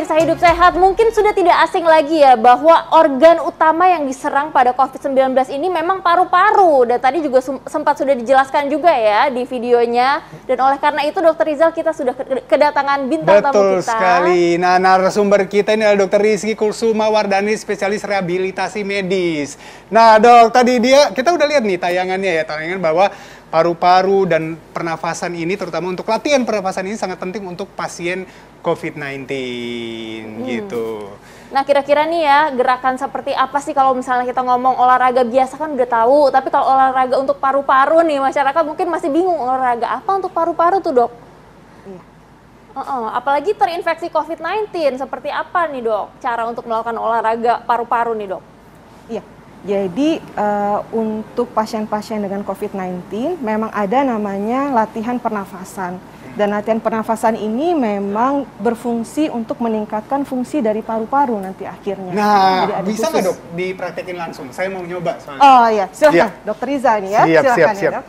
pemirsa Hidup Sehat, mungkin sudah tidak asing lagi ya bahwa organ utama yang diserang pada COVID-19 ini memang paru-paru. Dan tadi juga sempat sudah dijelaskan juga ya di videonya. Dan oleh karena itu Dr. Rizal, kita sudah kedatangan bintang tamu kita. Betul sekali. Nah, narasumber kita ini adalah Dr. Rizky Kusuma Wardani, spesialis rehabilitasi medis. Nah dok, tadi kita udah lihat nih tayangannya ya, tayangan bahwa paru-paru dan pernafasan ini, terutama untuk latihan pernafasan ini sangat penting untuk pasien COVID-19 gitu. Nah kira-kira nih ya, gerakan seperti apa sih kalau misalnya kita ngomong olahraga biasa kan udah tahu, tapi kalau olahraga untuk paru-paru nih, masyarakat mungkin masih bingung olahraga apa untuk paru-paru tuh dok? Iya. Apalagi terinfeksi COVID-19, seperti apa nih dok cara untuk melakukan olahraga paru-paru nih dok? Iya. Jadi untuk pasien-pasien dengan COVID-19 memang ada namanya latihan pernafasan. Dan latihan pernafasan ini memang berfungsi untuk meningkatkan fungsi dari paru-paru nanti akhirnya. Nah, bisa nggak dok dipraktekin langsung? Saya mau nyoba soalnya. Oh iya, silakan Dokter Riza ini ya. Siap. Ya, dok.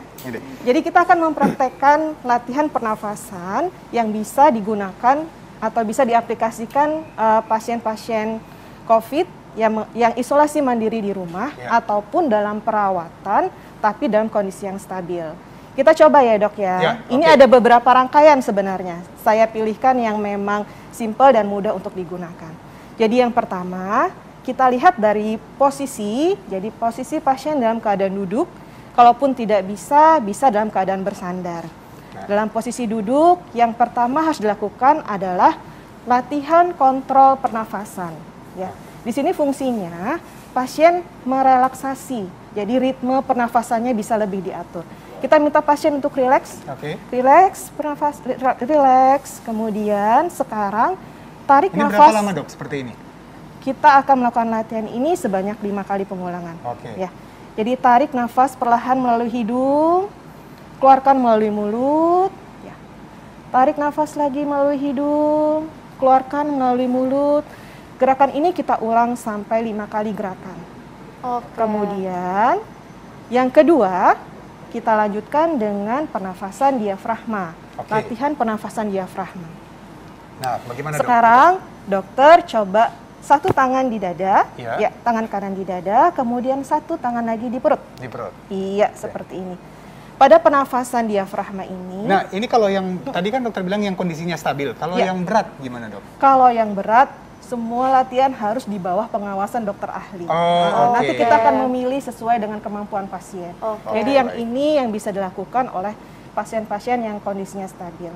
Jadi kita akan mempraktekkan latihan pernafasan yang bisa digunakan atau bisa diaplikasikan pasien-pasien COVID yang isolasi mandiri di rumah ataupun dalam perawatan tapi dalam kondisi yang stabil. Kita coba ya dok ya. Ini ada beberapa rangkaian sebenarnya. Saya pilihkan yang memang simple dan mudah untuk digunakan. Jadi yang pertama, kita lihat dari posisi. Jadi posisi pasien dalam keadaan duduk. Kalaupun tidak bisa dalam keadaan bersandar. Dalam posisi duduk, yang pertama harus dilakukan adalah latihan kontrol pernafasan. Ya. Di sini fungsinya pasien merelaksasi. Jadi ritme pernafasannya bisa lebih diatur. Kita minta pasien untuk rileks, rileks, kemudian sekarang tarik nafas. Ini berapa lama dok seperti ini? Kita akan melakukan latihan ini sebanyak 5 kali pengulangan. Ya. Jadi tarik nafas perlahan melalui hidung, keluarkan melalui mulut. Ya. Tarik nafas lagi melalui hidung, keluarkan melalui mulut. Gerakan ini kita ulang sampai 5 kali gerakan. Kemudian yang kedua, kita lanjutkan dengan pernafasan diafragma. Latihan pernafasan diafragma. Nah, bagaimana sekarang dokter coba satu tangan di dada, ya tangan kanan di dada, kemudian satu tangan lagi di perut. Di perut. Iya, seperti ini. Pada pernafasan diafragma ini. Nah, ini kalau yang tadi kan dokter bilang yang kondisinya stabil. Kalau yang berat gimana dok? Kalau yang berat, semua latihan harus di bawah pengawasan dokter ahli. Nanti kita akan memilih sesuai dengan kemampuan pasien. Jadi yang ini yang bisa dilakukan oleh pasien-pasien yang kondisinya stabil.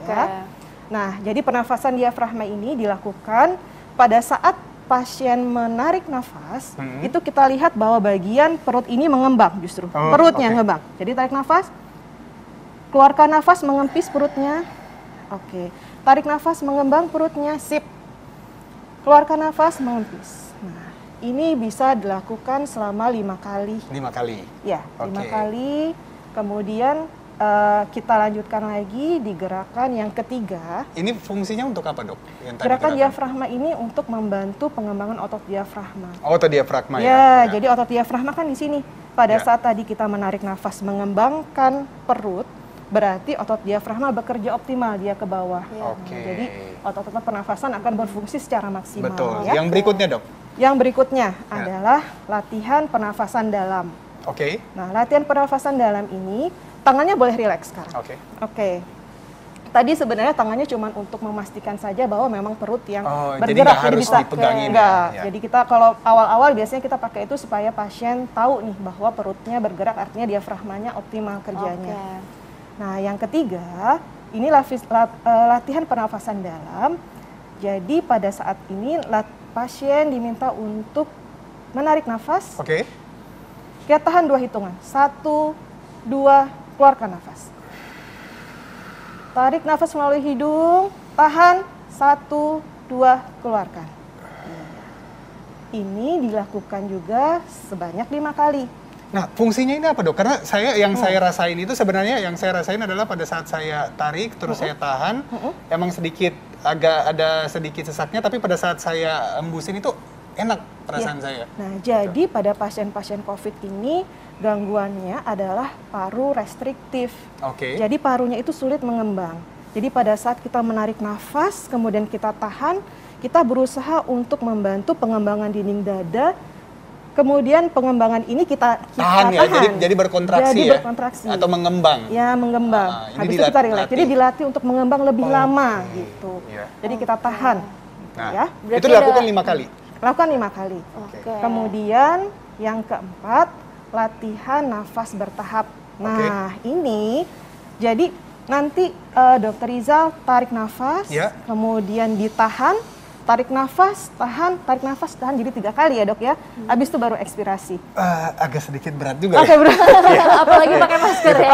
Ya. Nah, jadi pernafasan diafragma ini dilakukan pada saat pasien menarik nafas, itu kita lihat bahwa bagian perut ini mengembang justru. Perutnya ngembang. Jadi tarik nafas, keluarkan nafas, mengempis perutnya. Tarik nafas, mengembang perutnya, sip. Keluarkan nafas, mengempis. Nah, ini bisa dilakukan selama 5 kali. 5 kali? Ya, 5 kali. Kemudian kita lanjutkan lagi di gerakan yang ketiga. Ini fungsinya untuk apa dok? Gerakan diafragma ini untuk membantu pengembangan otot diafragma. Otot diafragma ya? Jadi otot diafragma kan di sini. Pada saat tadi kita menarik nafas mengembangkan perut, berarti otot diafragma bekerja optimal, dia ke bawah. Jadi otot-otot pernafasan akan berfungsi secara maksimal. Betul. Yang berikutnya dok? Yang berikutnya adalah latihan pernafasan dalam. Nah, latihan pernafasan dalam ini tangannya boleh rileks sekarang. Tadi sebenarnya tangannya cuma untuk memastikan saja bahwa memang perut yang bergerak, jadi bisa dipegangin. Jadi kita kalau awal-awal biasanya kita pakai itu supaya pasien tahu nih bahwa perutnya bergerak, artinya diafragmanya optimal kerjanya. Nah, yang ketiga, ini latihan pernafasan dalam. Jadi pada saat ini pasien diminta untuk menarik nafas. Kita tahan 2 hitungan. 1, 2, keluarkan nafas. Tarik nafas melalui hidung, tahan, 1, 2, keluarkan. Ini dilakukan juga sebanyak 5 kali. Nah, fungsinya ini apa dok? Karena saya rasain itu sebenarnya yang saya rasain adalah pada saat saya tarik terus saya tahan, emang agak ada sedikit sesaknya, tapi pada saat saya embusin itu enak perasaan saya. Nah, jadi pada pasien-pasien COVID ini gangguannya adalah paru restriktif. Jadi parunya itu sulit mengembang. Jadi pada saat kita menarik nafas, kemudian kita tahan, kita berusaha untuk membantu pengembangan dinding dada. Kemudian pengembangan ini kita Tahan ya, jadi berkontraksi Jadi ya? berkontraksi. Atau mengembang? Ya, mengembang. Ini Habis itu kita relax. Jadi dilatih untuk mengembang lebih lama gitu. Iya. Jadi kita tahan. Nah, Ya. itu dilakukan 5 kali? Lakukan 5 kali. Oke. Kemudian yang keempat, latihan nafas bertahap. Nah, ini jadi nanti Dokter Rizal tarik nafas, Ya. kemudian ditahan, tarik nafas, tahan, jadi 3 kali ya dok ya. Habis itu baru ekspirasi. Agak sedikit berat juga Oke, ya? berat. Apalagi pakai masker ya.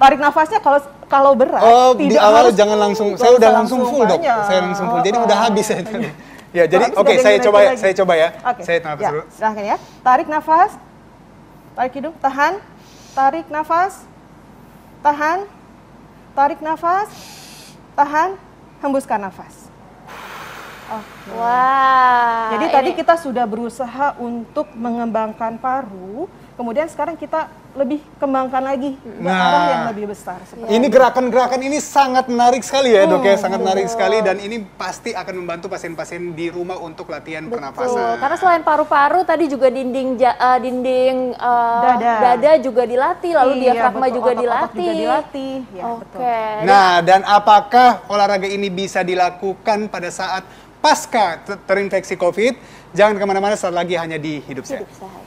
Tarik nafasnya kalau berat. Oh, di tidak awal harus- jangan langsung, nggak saya udah usah langsung full dok, banyak. saya langsung full, jadi udah habis ya tadi. Ya, jadi Habis oke, nggak ada saya yang coba ya, lagi. saya coba ya. Oke. Saya nafas Ya, dulu. silahkan ya. Tarik nafas, tarik hidung, tahan, tarik nafas, tahan, tarik nafas, tahan, hembuskan nafas. Wah. Jadi ini- tadi kita sudah berusaha untuk mengembangkan paru, kemudian sekarang kita lebih kembangkan lagi ke Nah. arah yang lebih besar. Ini gerakan-gerakan ini sangat menarik sekali ya dok ya, sangat menarik sekali, dan ini pasti akan membantu pasien-pasien di rumah untuk latihan Betul. pernafasan. Karena selain paru-paru tadi juga dinding dada juga dilatih, lalu Iya, diafragma betul. juga Otot-otot dilatih. juga dilatih. Ya, betul. Oke. Nah, dan apakah olahraga ini bisa dilakukan pada saat pasca terinfeksi COVID? Jangan kemana-mana, saat lagi hanya di Hidup Sehat. Hidup sehat.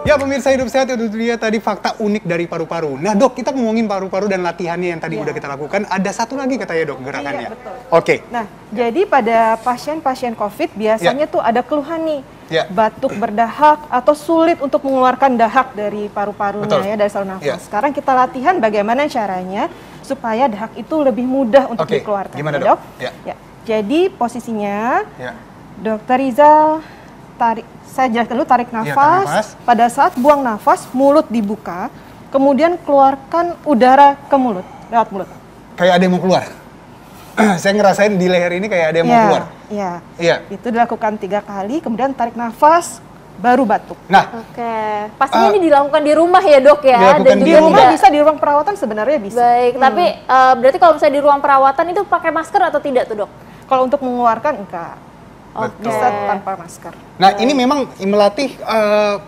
Ya pemirsa Hidup Sehat, itu dia tadi fakta unik dari paru-paru. Nah dok, kita ngomongin paru-paru dan latihannya yang tadi udah kita lakukan. Ada satu lagi katanya dok, gerakannya. Iya, betul. Oke. Nah, jadi pada pasien-pasien COVID biasanya tuh ada keluhan nih, Ya. batuk berdahak atau sulit untuk mengeluarkan dahak dari paru-parunya Betul. ya, dari saluran nafas. Ya. Sekarang kita latihan bagaimana caranya supaya dahak itu lebih mudah untuk Oke, dikeluarkan. gimana, ya, Dok? Ya. Ya. Jadi posisinya Ya. Dokter Rizal tarik, saya jelaskan dulu, tarik tarik nafas. nafas. Pada saat buang nafas, mulut dibuka, kemudian keluarkan udara ke mulut, lewat mulut. Kayak ada yang mau keluar. Saya ngerasain di leher ini kayak ada yang mau keluar. Iya. Iya. Itu dilakukan 3 kali, kemudian tarik nafas, baru batuk. Nah, Oke. Pastinya ini dilakukan di rumah ya dok ya. Dilakukan Dan di Di juga rumah tidak- bisa, di ruang perawatan sebenarnya bisa. Baik, tapi berarti kalau misalnya di ruang perawatan itu pakai masker atau tidak tuh dok? Kalau untuk mengeluarkan enggak. Oke. Bisa tanpa masker. nah ini memang melatih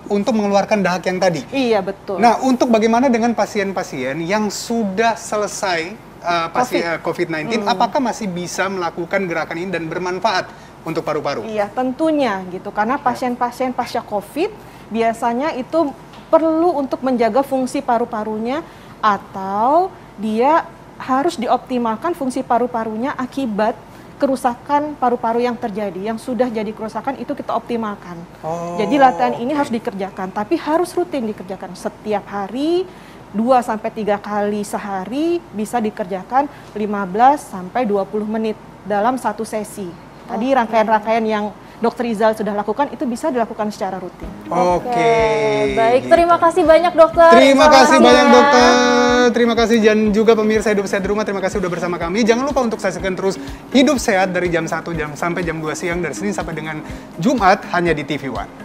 untuk mengeluarkan dahak yang tadi. Iya, betul. Nah, untuk bagaimana dengan pasien-pasien yang sudah selesai COVID-19, apakah masih bisa melakukan gerakan ini dan bermanfaat untuk paru-paru? Iya, tentunya gitu. Karena pasien-pasien pasca COVID biasanya itu perlu untuk menjaga fungsi paru-parunya, atau dia harus dioptimalkan fungsi paru-parunya akibat kerusakan paru-paru yang terjadi. Yang sudah jadi kerusakan itu kita optimalkan. Oh, Jadi latihan ini harus dikerjakan, tapi harus rutin dikerjakan setiap hari. 2-3 kali sehari, bisa dikerjakan 15 sampai 20 menit dalam satu sesi. Tadi rangkaian-rangkaian yang Dokter Rizal sudah lakukan itu bisa dilakukan secara rutin. Oke. Baik, gitu. terima kasih banyak dokter. Terima kasih informasinya. banyak dokter. Terima kasih, dan juga pemirsa Hidup Sehat di rumah, terima kasih udah bersama kami. Jangan lupa untuk saksikan terus Hidup Sehat dari jam 1 sampai jam 2 siang, dari Senin sampai dengan Jumat hanya di TV One.